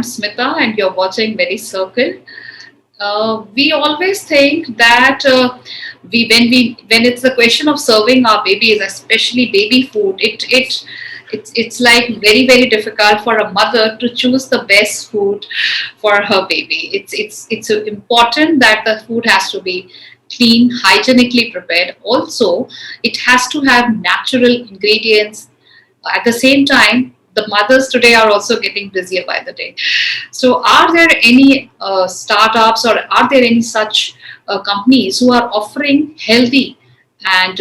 I'm Smita, and you're watching Medicircle. We always think that when it's the question of serving our babies, especially baby food, it's like very difficult for a mother to choose the best food for her baby. It's important that the food has to be clean, hygienically prepared. Also, it has to have natural ingredients. At the same time, the mothers today are also getting busier by the day. So, are there any startups, or are there any such companies who are offering healthy and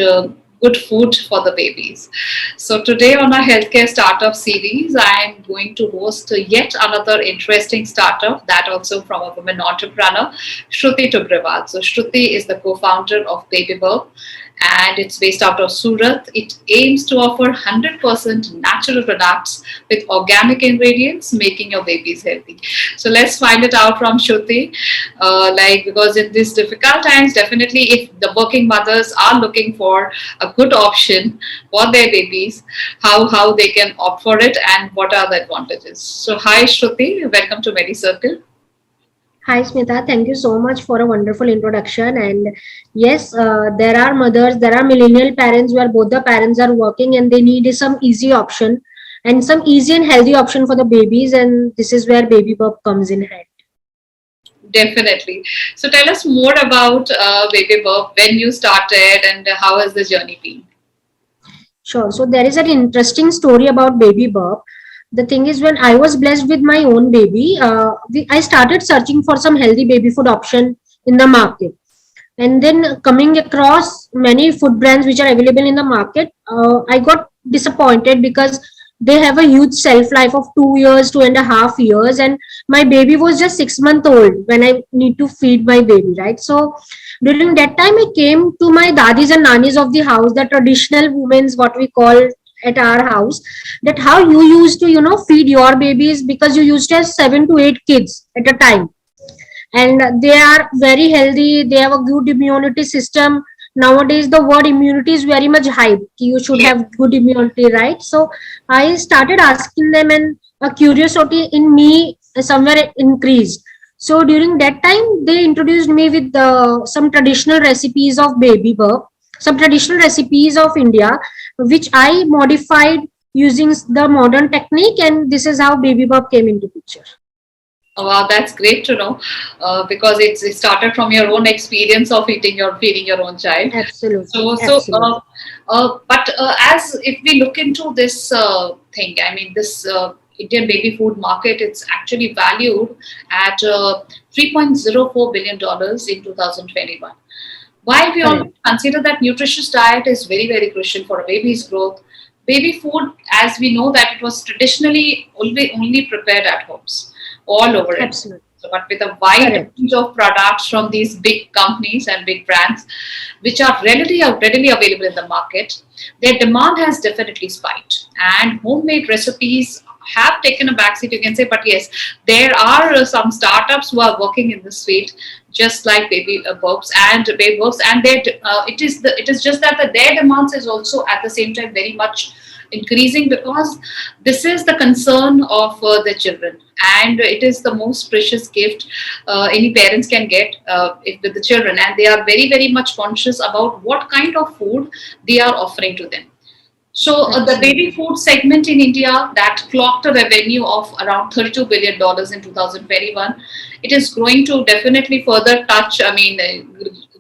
good food for the babies? So, today on our healthcare startup series, I am going to host yet another interesting startup, that also from a woman entrepreneur, Shruti Tibrewal. So, Shruti is the co founder of Bebe Burp, and it's based out of Surat. It aims to offer 100% natural products with organic ingredients, making your babies healthy. So let's find it out from Shruti. Because in these difficult times, definitely if the working mothers are looking for a good option for their babies, how they can opt for it and what are the advantages. So hi Shruti, welcome to Medicircle. Hi Smita, thank you so much for a wonderful introduction. And yes, there are mothers, there are millennial parents where both the parents are working and they need some easy option and some easy and healthy option for the babies. And this is where Baby Burp comes in hand. Definitely. So tell us more about Baby Burp, when you started and how has the journey been? Sure. So there is an interesting story about Baby Burp. The thing is, when I was blessed with my own baby, I started searching for some healthy baby food option in the market. And then coming across many food brands which are available in the market, I got disappointed because they have a huge shelf life of 2 years, 2.5 years, and my baby was just 6 months old when I need to feed my baby, right? So during that time, I came to my dadis and nanis of the house, the traditional women's what we call at our house, that how you used to feed your babies, because you used to have 7 to 8 kids at a time, and they are very healthy, they have a good immunity system. Nowadays the word immunity is very much hype, you should Yes. have good immunity, right? So I started asking them, and a curiosity in me somewhere increased. So during that time they introduced me with some traditional recipes of baby burp, some traditional recipes of India, which I modified using the modern technique, and this is how baby burp came into picture. Oh, wow, that's great to know, because it started from your own experience of feeding your own child. Absolutely, So, absolutely. but as if we look into this thing, I mean, this Indian baby food market, it's actually valued at $3.04 billion in 2021. While we always Correct. consider that nutritious diet is very crucial for a baby's growth, baby food, as we know that it was traditionally only prepared at homes all over India. Absolutely. So, but with a wide Correct. range of products from these big companies and big brands, which are readily available in the market, their demand has definitely spiked. And homemade recipes have taken a backseat, you can say. But yes, there are some startups who are working in this field, just like Baby Burps and Baby Burps, and it is just that their demands is also at the same time very much increasing, because this is the concern of the children, and it is the most precious gift any parents can get with the children, and they are very much conscious about what kind of food they are offering to them. So the baby Absolutely. food segment in India that clocked a revenue of around $32 billion in 2021. It is going to definitely further touch, I mean,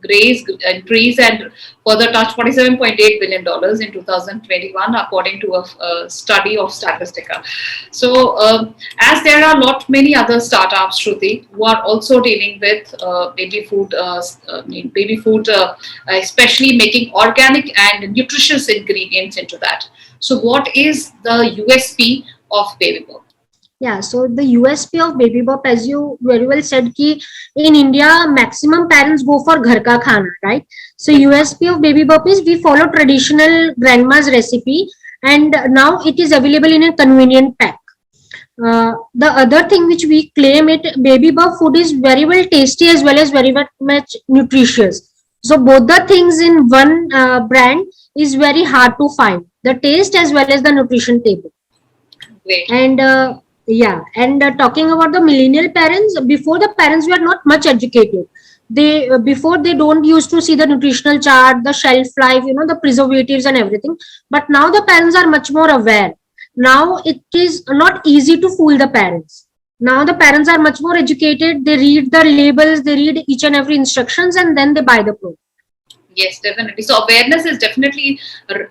increase and further touch $47.8 billion in 2021, according to a study of Statistica. So, as there are lot many other startups, Shruti, who are also dealing with baby food, especially making organic and nutritious ingredients into that. So, what is the USP of baby food? Yeah, so the USP of baby burp, as you very well said, ki in India, maximum parents go for ghar ka khana, right? So USP of baby burp is we follow traditional grandma's recipe, and now it is available in a convenient pack. The other thing which we claim it, baby burp food is very well tasty as well as very much nutritious. So both the things in one brand is very hard to find, the taste as well as the nutrition table. Great. And Yeah, and talking about the millennial parents, before the parents were not much educated. They before they don't used to see the nutritional chart, the shelf life, the preservatives and everything. But now the parents are much more aware. Now it is not easy to fool the parents. Now the parents are much more educated. They read the labels, they read each and every instructions, and then they buy the product. Yes, definitely. So awareness is definitely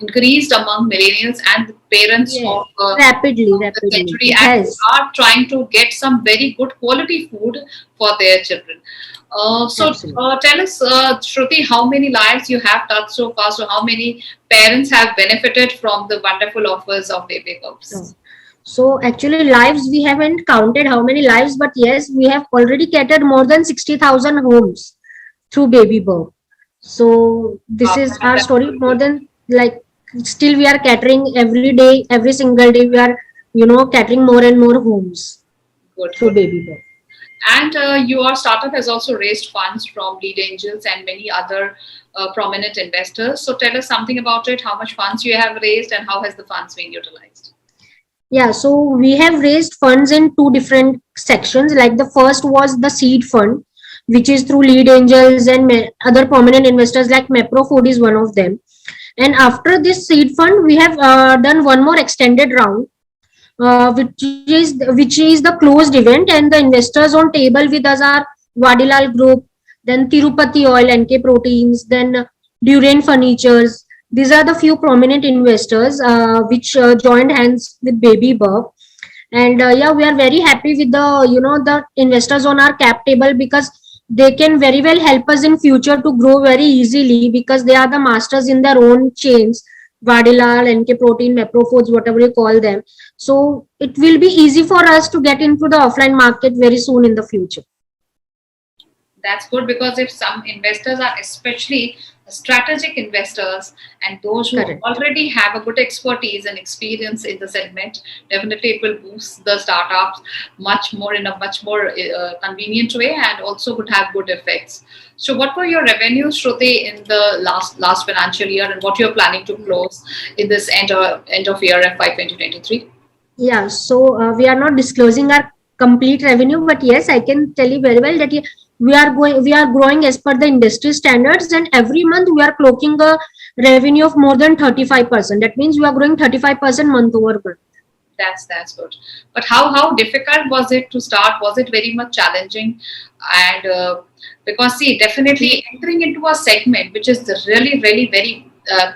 increased among millennials and the parents Yeah, of rapidly, the rapidly. century, It and they has are trying to get some very good quality food for their children. So absolutely. tell us, Shruti, how many lives you have touched so far? So how many parents have benefited from the wonderful offers of Baby So, Burps? so actually, lives we haven't counted how many lives, but yes, we have already catered more than 60,000 homes through Baby Burp. So this Wow, is our that's story. More good. than like still we are catering every day, every single day. We are catering more and more homes Good, through good. Baby Burp. And your startup has also raised funds from lead angels and many other prominent investors. So tell us something about it, how much funds you have raised and how has the funds been utilized? Yeah, so we have raised funds in two different sections. Like the first was the seed fund, which is through lead angels and other prominent investors like Mepro Food is one of them. And after this seed fund, we have done one more extended round, which is the closed event, and the investors on table with us are Vadilal Group, then Tirupati Oil, NK Proteins, then Durian Furnitures. These are the few prominent investors which joined hands with Baby Burp. And yeah, we are very happy with the investors on our cap table, because they can very well help us in future to grow very easily, because they are the masters in their own chains, Vadilal, NK Protein, Mepro Foods, whatever you call them. So it will be easy for us to get into the offline market very soon in the future. That's good because if some investors are especially strategic investors and those who Correct. already have a good expertise and experience in the segment, definitely it will boost the startups much more in a much more convenient way and also would have good effects. So, what were your revenues, Shruti, in the last financial year, and what you're planning to close in this end of year FY 2023? Yeah, so we are not disclosing our complete revenue, but yes, I can tell you very well that we are growing as per the industry standards, and every month we are clocking a revenue of more than 35%. That means we are growing 35% month over month. That's good. But how difficult was it to start? Was it very much challenging? And because see, definitely entering into a segment which is the really very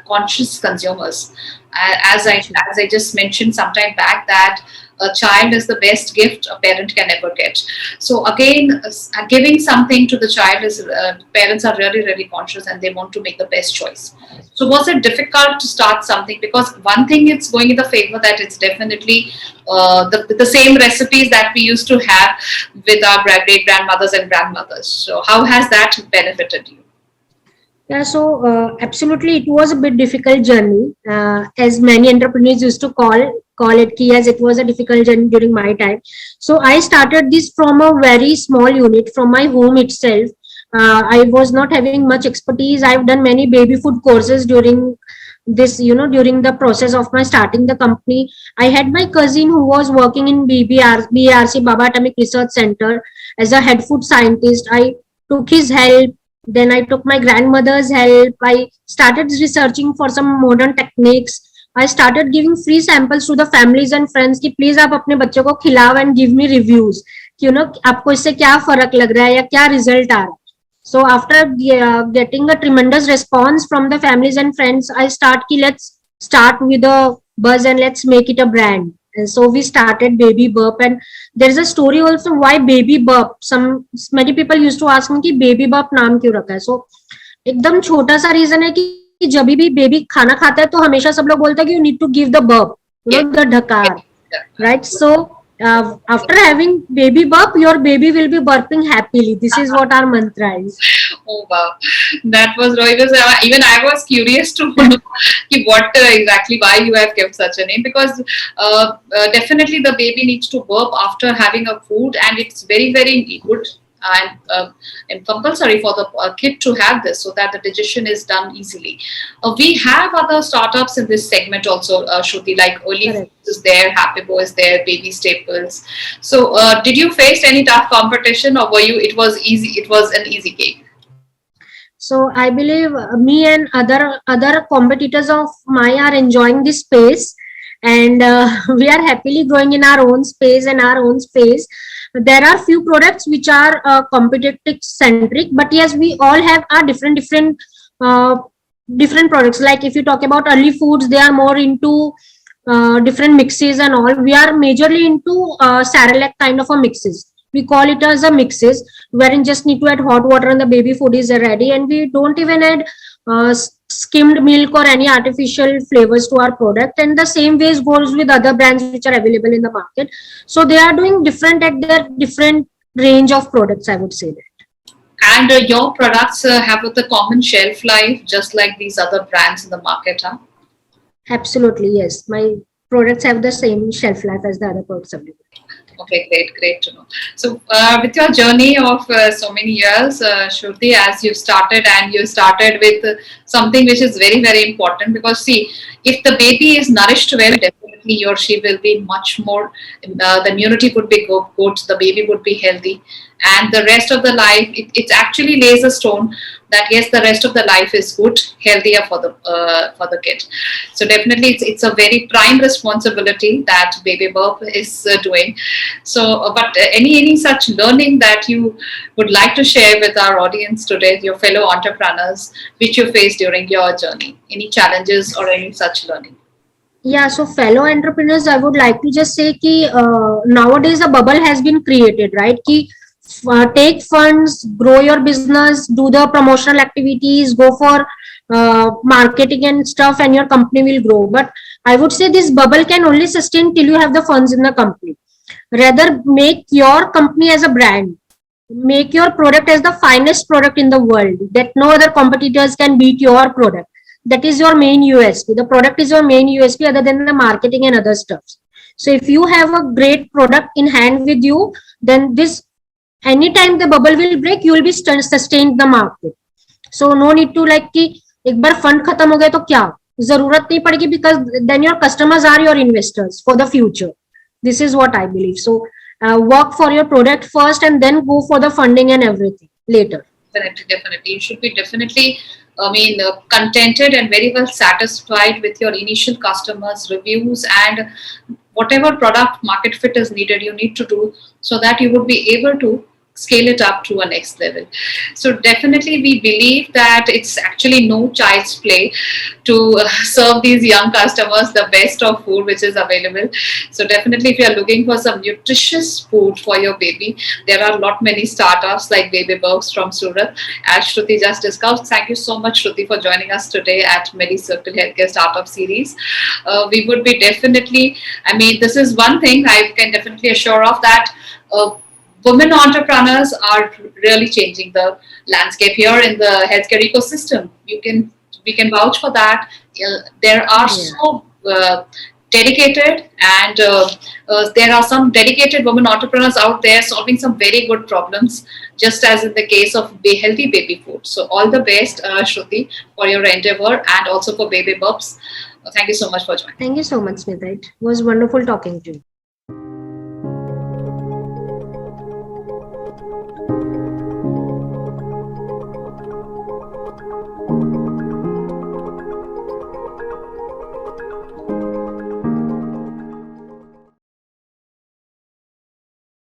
conscious consumers. As I just mentioned some time back that a child is the best gift a parent can ever get. So again, giving something to the child is parents are really conscious and they want to make the best choice. So was it difficult to start something? Because one thing it's going in the favor that it's definitely the same recipes that we used to have with our great grandmothers and grandmothers. So how has that benefited you? Yeah, so absolutely, it was a bit difficult journey, as many entrepreneurs used to call it key, as it was a difficult journey during my time. So I started this from a very small unit from my home itself. I was not having much expertise. I've done many baby food courses during this, during the process of my starting the company. I had my cousin who was working in BRC, Baba Atomic Research Center, as a head food scientist. I took his help, then I took my grandmother's help. I started researching for some modern techniques. I started giving free samples to the families and friends कि please आप अपने बच्चों को खिलाओ and give me reviews कि आपको इससे क्या फर्क लग रहा है या क्या रिजल्ट आ रहा है. So after getting a tremendous response from the families and friends, I start ki let's start with a buzz and let's make it a brand. And so we started Baby Burp, and there is a story also why Baby Burp. Some many people used to ask me कि Baby Burp नाम क्यों रखा है. So एकदम छोटा सा reason है कि जब भी बेबी खाना खाता है तो हमेशा सब लोग बोलते हैं कि you need to give the burp, Yes. The ढकार, Yeah. right? So after having baby burp, your baby will be burping happily. This is what our mantra is. Oh wow, that was really because even I was curious to know ki what exactly why you have kept such a name because definitely the baby needs to burp after having a food and it's very good. and compulsory for the kid to have this, so that the digestion is done easily. We have other startups in this segment also, Shruti, like Early Foods Correct. is there, Happy Boy is there, Baby Staples. So, did you face any tough competition, or were you? It was easy. It was an easy cake. So I believe me and other competitors of mine are enjoying this space, and we are happily growing in our own space and our own space. There are few products which are competitive centric, but yes, we all have our uh, different products. Like if you talk about early foods, they are more into different mixes and all. We are majorly into Cerelac kind of a mixes. We call it as a mixes, wherein just need to add hot water and the baby food is ready, and we don't even add skimmed milk or any artificial flavors to our product. And the same ways goes with other brands which are available in the market. So they are doing different at their different range of products, I would say that. And your products have the common shelf life, just like these other brands in the market, huh? Absolutely, yes. My products have the same shelf life as the other products available. Okay, great, great to know. So, with your journey of so many years, Shruti, as you started, and you started with something which is very, very important, because see, if the baby is nourished well, definitely he or she will be much more, the immunity would be good, the baby would be healthy, and the rest of the life, it actually lays a stone that yes, the rest of the life is good, healthier for the kid. So definitely, it's a very prime responsibility that Baby Burp is doing. So, but any such learning that you would like to share with our audience today, your fellow entrepreneurs, which you faced during your journey? Any challenges or any such learning? Yeah, so fellow entrepreneurs, I would like to just say कि nowadays a bubble has been created, right? कि take funds, grow your business, do the promotional activities, go for marketing and stuff, and your company will grow. But I would say this bubble can only sustain till you have the funds in the company. Rather, make your company as a brand. Make your product as the finest product in the world, that no other competitors can beat your product. That is your main USP. The product is your main USP other than the marketing and other stuff. So if you have a great product in hand with you, then this anytime the bubble will break, you will be sustained the market. So no need to like कि एक बार fund खत्म हो गया तो क्या जरूरत नहीं पड़ेगी, because then your customers are your investors for the future. This is what I believe. So work for your product first and then go for the funding and everything later. Definitely, definitely. You should be definitely, I mean, contented and very well satisfied with your initial customers' reviews, and whatever product market fit is needed, you need to do, so that you would be able to scale it up to a next level. So definitely we believe that it's actually no child's play to serve these young customers the best of food which is available. So definitely, if you are looking for some nutritious food for your baby, there are a lot many startups like Baby Burps from Surat, as Shruti just discussed. Thank you so much, Shruti, for joining us today at Medicircle Healthcare Startup Series. We would be definitely, I mean, this is one thing I can definitely assure of, that women entrepreneurs are really changing the landscape here in the healthcare ecosystem. We can vouch for that. There are Yeah. so dedicated, and there are some dedicated women entrepreneurs out there solving some very good problems, just as in the case of healthy baby food. So all the best, Shruti, for your endeavor, and also for Baby Burps. Thank you so much for joining. Thank you so much, Smita. It was wonderful talking to you.